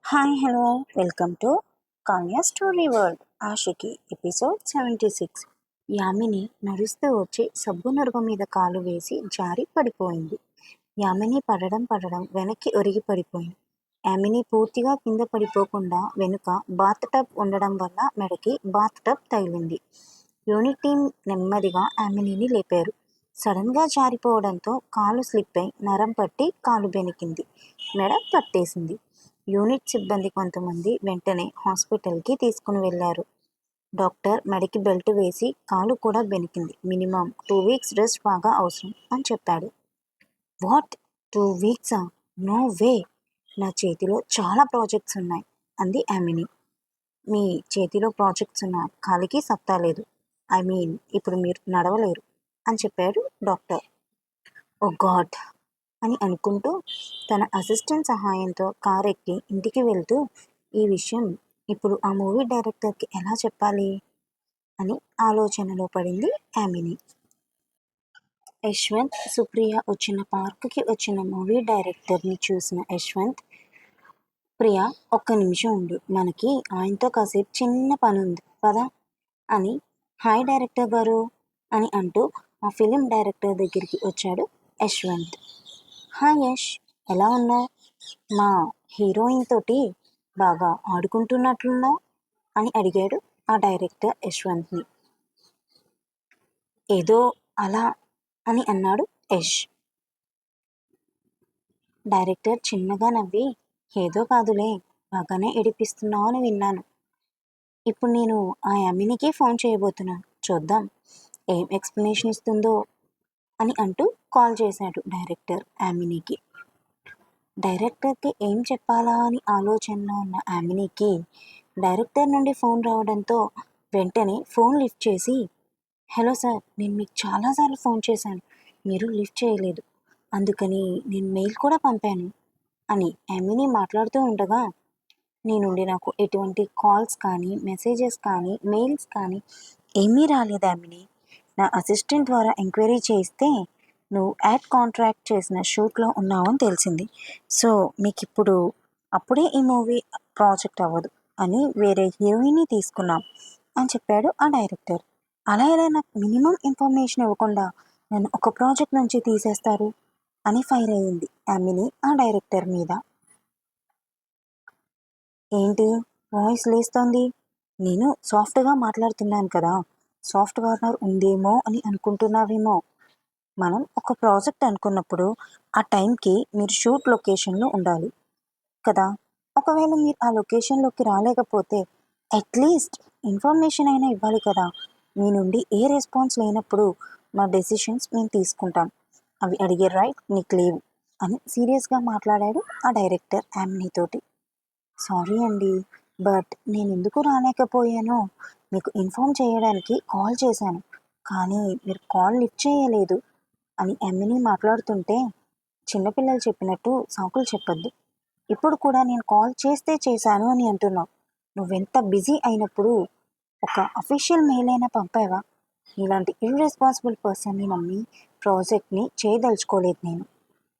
Hi hello welcome to Kavya story world Aashiqui episode 76. Yamini నడుస్తూ వచ్చి సబ్బు నురుగు మీద కాలు వేసి జారి పడిపోయింది. యామిని పడడం వెనక్కి ఒరిగి పడిపోయింది. యామిని పూర్తిగా కింద పడిపోకుండా వెనుక బాత్ టబ్ ఉండడం వల్ల మెడకి బాత్ టబ్ తగిలింది. యూనిట్ టీం నెమ్మదిగా యామినిని లేపారు. సడన్గా జారిపోవడంతో కాలు స్లిప్ అయి నరం పట్టి కాలు బెనికింది. మెడ పట్టేసింది. యూనిట్ సిబ్బంది కొంతమంది వెంటనే హాస్పిటల్కి తీసుకుని వెళ్లారు. డాక్టర్ మెడకి బెల్ట్ వేసి కాలు కూడా బెనికింది. మినిమం 2 వీక్స్ రెస్ట్ బాగా అవసరం అని చెప్పాడు. వాట్ 2 వీక్సా? No way! నా చేతిలో చాలా ప్రాజెక్ట్స్ ఉన్నాయి అంది యామిని. మీ చేతిలో ప్రాజెక్ట్స్ ఉన్న కాలికి సత్తా లేదు. ఐ మీన్ ఇప్పుడు మీరు నడవలేరు అని చెప్పాడు డాక్టర్. ఓ గాడ్ అని అనుకుంటూ తన అసిస్టెంట్ సహాయంతో కార్ ఎక్కి ఇంటికి వెళ్తూ ఈ విషయం ఇప్పుడు ఆ మూవీ డైరెక్టర్కి ఎలా చెప్పాలి అని ఆలోచనలో పడింది యామిని. యశ్వంత్, సుప్రియ వచ్చిన పార్కుకి వచ్చిన మూవీ డైరెక్టర్ని చూసిన యశ్వంత్, ప్రియా ఒక్క నిమిషం ఉండు, మనకి ఆయనతో కాసేపు చిన్న పని ఉంది పదా అని హాయ్ డైరెక్టర్ గారు అని అంటూ ఆ ఫిలిం డైరెక్టర్ దగ్గరికి వచ్చాడు యశ్వంత్. హాయ్ యష్, ఎలా ఉన్నావు? మా హీరోయిన్ తోటి బాగా ఆడుకుంటున్నట్లున్నావు అని అడిగాడు ఆ డైరెక్టర్ యశ్వంత్ని. ఏదో అలా అని అన్నాడు యష్. డైరెక్టర్ చిన్నగా నవ్వి, ఏదో కాదులే, బాగానే ఏడిపిస్తున్నావు అని విన్నాను. ఇప్పుడు నేను ఆ యామినికి ఫోన్ చేయబోతున్నాను, చూద్దాం ఏం ఎక్స్ప్లెనేషన్ ఇస్తుందో అని అంటూ కాల్ చేశాడు డైరెక్టర్ యామినికి. డైరెక్టర్కి ఏం చెప్పాలా అని ఆలోచనలో ఉన్న యామినికి డైరెక్టర్ నుండి ఫోన్ రావడంతో వెంటనే ఫోన్ లిఫ్ట్ చేసి, హలో సార్, నేను మీకు చాలాసార్లు ఫోన్ చేశాను, మీరు లిఫ్ట్ చేయలేదు, అందుకని నేను మెయిల్ కూడా పంపాను అని యామిని మాట్లాడుతూ ఉండగా, నీ నుండి నాకు ఎటువంటి కాల్స్ కానీ మెసేజెస్ కానీ మెయిల్స్ కానీ ఏమీ రాలేదు యామిని. నా అసిస్టెంట్ ద్వారా ఎంక్వైరీ చేస్తే నువ్వు యాడ్ కాంట్రాక్ట్ చేసిన షూట్లో ఉన్నావని తెలిసింది. సో మీకు ఇప్పుడు అప్పుడే ఈ మూవీ ప్రాజెక్ట్ అవ్వదు అని వేరే హీరోయిన్ని తీసుకున్నాం అని చెప్పాడు ఆ డైరెక్టర్. అలా ఎలా నాకు మినిమం ఇన్ఫర్మేషన్ ఇవ్వకుండా నన్ను ఒక ప్రాజెక్ట్ నుంచి తీసేస్తారు అని ఫైర్ అయ్యింది యామిని ఆ డైరెక్టర్ మీద. ఏంటి వాయిస్ లేస్తోంది? నేను సాఫ్ట్గా మాట్లాడుతున్నాను కదా, సాఫ్ట్ కార్నర్ ఉందేమో అని అనుకుంటున్నావేమో. మనం ఒక ప్రాజెక్ట్ అనుకున్నప్పుడు ఆ టైంకి మీరు షూట్ లొకేషన్లో ఉండాలి కదా. ఒకవేళ మీరు ఆ లొకేషన్లోకి రాలేకపోతే అట్లీస్ట్ ఇన్ఫర్మేషన్ అయినా ఇవ్వాలి కదా. మీ నుండి ఏ రెస్పాన్స్ లేనప్పుడు మా డెసిషన్స్ మేము తీసుకుంటాం, అవి అడిగే రైట్ నీకు లేవు అని సీరియస్గా మాట్లాడాడు ఆ డైరెక్టర్ యామినితోటి. సారీ అండి, బట్ నేను ఎందుకు రాలేకపోయానో మీకు ఇన్ఫామ్ చేయడానికి కాల్ చేశాను, కానీ మీరు కాల్ లిఫ్ట్ చేయలేదు అని యామిని మాట్లాడుతుంటే, చిన్నపిల్లలు చెప్పినట్టు సాకులు చెప్పొద్దు. ఇప్పుడు కూడా నేను కాల్ చేస్తే చేశాను అని అంటున్నావు. నువ్వెంత బిజీ అయినప్పుడు ఒక అఫీషియల్ మెయిల్ అయినా పంపావా? ఇలాంటి ఇర్రెస్పాన్సిబుల్ పర్సన్ని నమ్మి ప్రాజెక్ట్ని చేయదలుచుకోలేదు నేను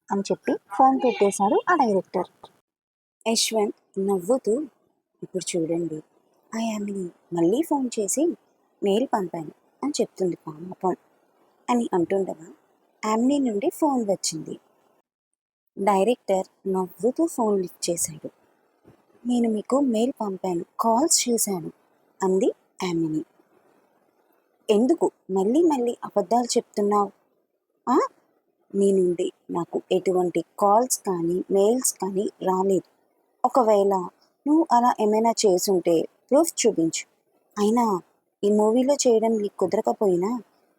అని చెప్పి ఫోన్ పెట్టేశాడు ఆ డైరెక్టర్. యశ్వంత్ నవ్వుతూ, ఇప్పుడు చూడండి, ఆ యామిని మళ్ళీ ఫోన్ చేసి మెయిల్ పంపాను అని చెప్తుంది పాపం అని అంటుండగా యామిని నుండి ఫోన్ వచ్చింది. డైరెక్టర్ నవ్వుతూ ఫోన్ లిఫ్ట్ చేశాడు. నేను మీకు మెయిల్ పంపాను, కాల్స్ చేశాను అంది యామిని. ఎందుకు మళ్ళీ మళ్ళీ అబద్ధాలు చెప్తున్నావు? నీ నుండి నాకు ఎటువంటి కాల్స్ కానీ మెయిల్స్ కానీ రాలేదు. ఒకవేళ నువ్వు అలా ఏమైనా చేసుంటే ప్రూఫ్ చూపించు. అయినా ఈ మూవీలో చేయడం నీకు కుదరకపోయినా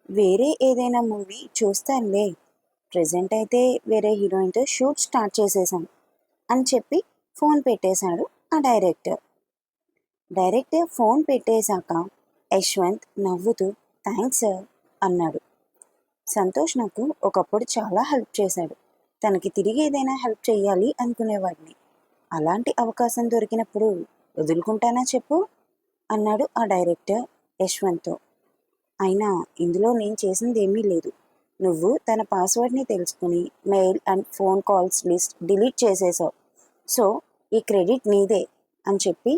వేరే ఏదైనా మూవీ చూస్తానులే, ప్రజెంట్ అయితే వేరే హీరోయిన్తో షూట్ స్టార్ట్ చేసేసాం అని చెప్పి ఫోన్ పెట్టేశాడు ఆ డైరెక్టర్. డైరెక్టర్ ఫోన్ పెట్టేశాక యశ్వంత్ నవ్వుతూ థ్యాంక్స్ సార్ అన్నాడు. సంతోష్ నాకు ఒకప్పుడు చాలా హెల్ప్ చేశాడు, తనకి తిరిగి ఏదైనా హెల్ప్ చేయాలి అనుకునేవాడిని. అలాంటి అవకాశం దొరికినప్పుడు వదులుకుంటానా చెప్పు అన్నాడు ఆ డైరెక్టర్ యశ్వంత్తో. అయినా ఇందులో నేను చేసింది ఏమీ లేదు. నువ్వు తన పాస్వర్డ్ని తెలుసుకుని mail and phone calls list delete చేసేసావు. సో ఈ క్రెడిట్ నీదే అని చెప్పి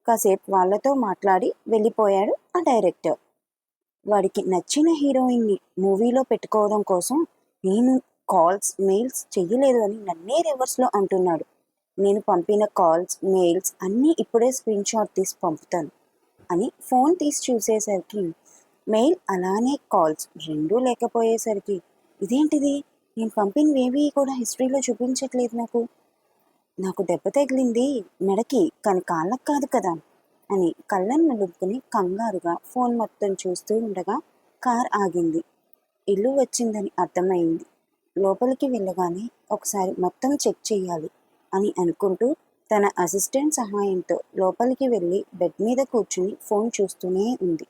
కాసేపు వాళ్ళతో మాట్లాడి వెళ్ళిపోయాడు ఆ డైరెక్టర్. వాడికి నచ్చిన హీరోయిన్ని మూవీలో పెట్టుకోవడం కోసం నేను కాల్స్ మెయిల్స్ చెయ్యలేదు అని నన్నే రివర్స్లో అంటున్నాడు. నేను పంపిన కాల్స్ మెయిల్స్ అన్నీ ఇప్పుడే స్క్రీన్ షాట్ తీసి పంపుతాను అని ఫోన్ తీసి చూసేసరికి మెయిల్ అలానే కాల్స్ రెండూ లేకపోయేసరికి ఇదేంటిది, నేను పంపినవేవి కూడా హిస్టరీలో చూపించట్లేదు. నాకు దెబ్బ తగిలింది మెడకి కానీ కాళ్ళకు కాదు కదా అని కళ్ళను నలుపుకుని కంగారుగా ఫోన్ మొత్తం చూస్తూ ఉండగా కార్ ఆగింది. ఇల్లు వచ్చిందని అర్థమైంది. లోపలికి వెళ్ళగానే ఒకసారి మొత్తం చెక్ చేయాలి అని అనుకుంటూ తన అసిస్టెంట్ సహాయంతో లోపలికి వెళ్ళి బెడ్ మీద కూర్చుని ఫోన్ చూస్తూనే ఉంది.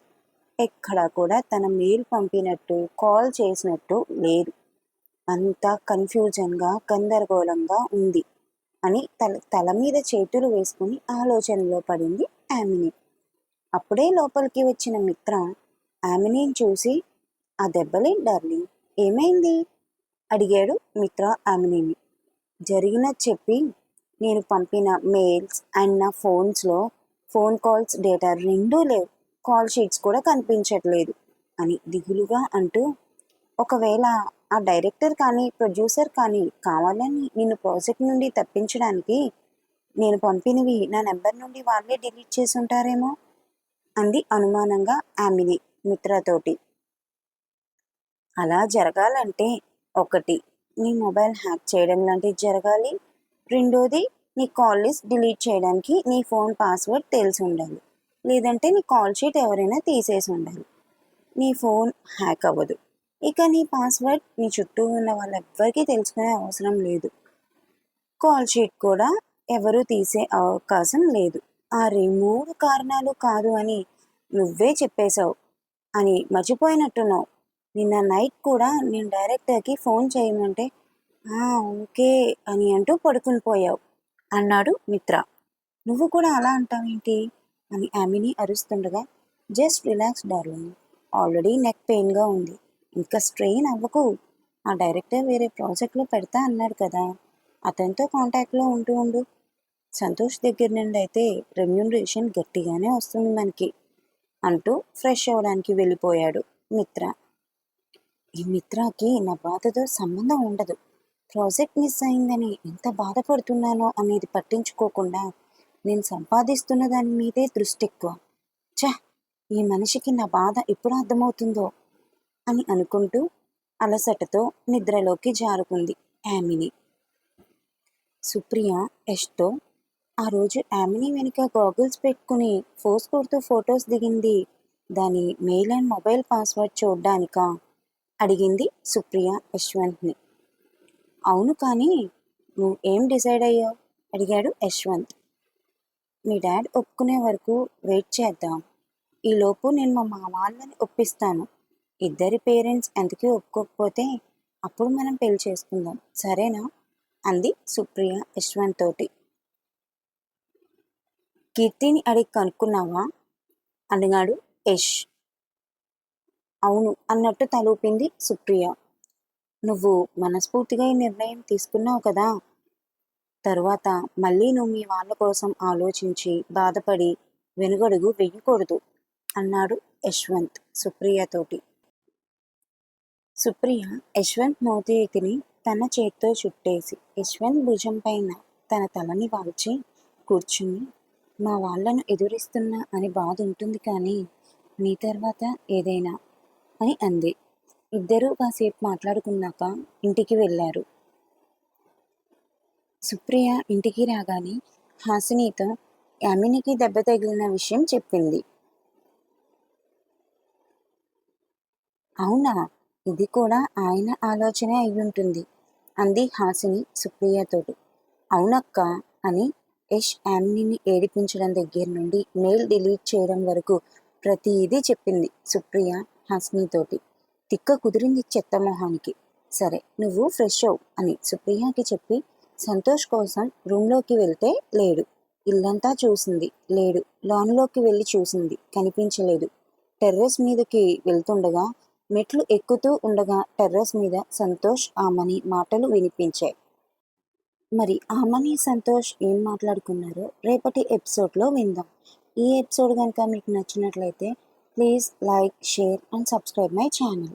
ఎక్కడా కూడా తన మెయిల్ పంపినట్టు కాల్ చేసినట్టు లేదు. అంతా కన్ఫ్యూజన్గా గందరగోళంగా ఉంది అని తల మీద చేతులు వేసుకుని ఆలోచనలో పడింది యామిని. అప్పుడే లోపలికి వచ్చిన మిత్ర యామినిని చూసి, ఆ దెబ్బలేంటి డార్లింగ్, ఏమైంది అడిగాడు మిత్ర యామినిని. జరిగినది చెప్పి, నేను పంపిన మెయిల్స్ అండ్ నా ఫోన్స్లో ఫోన్ కాల్స్ డేటా రెండూ లేవు, కాల్ షీట్స్ కూడా కనిపించట్లేదు అని దిగులుగా అంటూ, ఒకవేళ ఆ డైరెక్టర్ కానీ ప్రొడ్యూసర్ కానీ కావాలని నిన్ను ప్రాజెక్ట్ నుండి తప్పించడానికి నేను పంపినవి నా నెంబర్ నుండి వాళ్ళే డిలీట్ చేసి ఉంటారేమో అంది అనుమానంగా యామిని మిత్రతోటి. అలా జరగాలంటే ఒకటి, నీ మొబైల్ హ్యాక్ చేయడం లాంటిది జరగాలి. రెండోది, నీ కాల్ లిస్ట్ డిలీట్ చేయడానికి నీ ఫోన్ పాస్వర్డ్ తెలిసి ఉండాలి. లేదంటే నీ కాల్ షీట్ ఎవరైనా తీసేసి ఉండాలి. నీ ఫోన్ హ్యాక్ అవ్వదు. ఇక నీ పాస్వర్డ్ నీ చుట్టూ ఉన్న వాళ్ళెవ్వరికీ తెలుసుకునే అవసరం లేదు. కాల్ షీట్ కూడా ఎవరూ తీసే అవకాశం లేదు. ఆ 3 కారణాలు కాదు అని నువ్వే చెప్పేశావు అని మర్చిపోయినట్టున్నావు. నిన్న నైట్ కూడా నేను డైరెక్టర్కి ఫోన్ చేయమంటే ఓకే అని అంటూ పడుకుని పోయావు అన్నాడు మిత్ర. నువ్వు కూడా అలా అంటావేంటి అని యామిని అరుస్తుండగా, just relax darling, already neck పెయిన్గా ఉంది, ఇంకా స్ట్రెయిన్ అవ్వకు. ఆ డైరెక్టర్ వేరే ప్రాజెక్ట్లో పెడతా అన్నాడు కదా, అతనితో కాంటాక్ట్లో ఉండు. సంతోష్ దగ్గర నుండి అయితే రెమ్యూనరేషన్ గట్టిగానే వస్తుంది మనకి అంటూ ఫ్రెష్ అవ్వడానికి వెళ్ళిపోయాడు మిత్ర. ఈ మిత్రకి నా బాధతో సంబంధం ఉండదు. ప్రాజెక్ట్ మిస్ అయిందని ఎంత బాధపడుతున్నానో అనేది పట్టించుకోకుండా నేను సంపాదిస్తున్న దాని మీదే దృష్టి ఎక్కువ. ఈ మనిషికి నా బాధ ఎప్పుడు అర్థమవుతుందో అని అనుకుంటూ అలసటతో నిద్రలోకి జారుకుంది యామిని. సుప్రియ యష్తో ఆ రోజు యామిని వెనుక గాగుల్స్ పెట్టుకుని ఫోర్స్ కొడుతూ ఫొటోస్ దిగింది దాని మెయిల్ అండ్ మొబైల్ పాస్వర్డ్ చూడ్డానికా అడిగింది సుప్రియ యశ్వంత్ని. అవును, కానీ నువ్వు ఏం డిసైడ్ అయ్యావు అడిగాడు యశ్వంత్. మీ డాడ్ ఒప్పుకునే వరకు వెయిట్ చేద్దాం. ఈలోపు నేను మా వాళ్ళని ఒప్పిస్తాను. ఇద్దరి పేరెంట్స్ ఎంతకీ ఒప్పుకోకపోతే అప్పుడు మనం పెళ్లి చేసుకుందాం, సరేనా అంది సుప్రియ యశ్వంత్ తోటి. కీర్తిని అడిగి కనుక్కున్నావా అడిగాడు యష్. అవును అన్నట్టు తలూపింది సుప్రియ. నువ్వు మనస్ఫూర్తిగా ఈ నిర్ణయం తీసుకున్నావు కదా, తరువాత మళ్ళీ నువ్వు మీ వాళ్ళ కోసం ఆలోచించి బాధపడి వెనుగడుగు వెయ్యకూడదు అన్నాడు యశ్వంత్ సుప్రియతోటి. సుప్రియ యశ్వంత్ మోతీతిని తన చేత్తో చుట్టేసి యశ్వంత్ భుజం పైన తన తలని వాల్చి కూర్చుని, మా వాళ్ళను ఎదురిస్తున్నా అని బాధ ఉంటుంది కానీ నీ తర్వాత ఏదైనా అని అంది. ఇద్దరూ కాసేపు మాట్లాడుకున్నాక ఇంటికి వెళ్ళారు. సుప్రియ ఇంటికి రాగానే హాసినితో యామినికి దెబ్బ తగిలిన విషయం చెప్పింది. అవునా, ఇది కూడా ఆయన ఆలోచనే అయ్యుంటుంది అంది హాసిని సుప్రియతోటి. అవునక్క అని యష్ యామినిని ఏడిపించడం దగ్గర నుండి మెయిల్ డిలీట్ చేయడం వరకు ప్రతిదీ చెప్పింది సుప్రియ హాసినితోటి. తిక్క కుదిరింది చెత్త మొహానికి. సరే నువ్వు ఫ్రెష్ అవు అని సుప్రియకి చెప్పి సంతోష్ కోసం రూమ్లోకి వెళ్తే లేడు. ఇల్లంతా చూసింది, లేడు. లాన్లోకి వెళ్ళి చూసింది, కనిపించలేదు. టెర్రస్ మీదకి వెళ్తుండగా మెట్లు ఎక్కుతూ ఉండగా టెర్రస్ మీద సంతోష్ ఆమని మాటలు వినిపించాయి. మరి ఆమని, సంతోష్ ఏం మాట్లాడుకున్నారో రేపటి ఎపిసోడ్లో విందాం. ఈ ఎపిసోడ్ కనుక మీకు నచ్చినట్లయితే please like, share and subscribe my channel.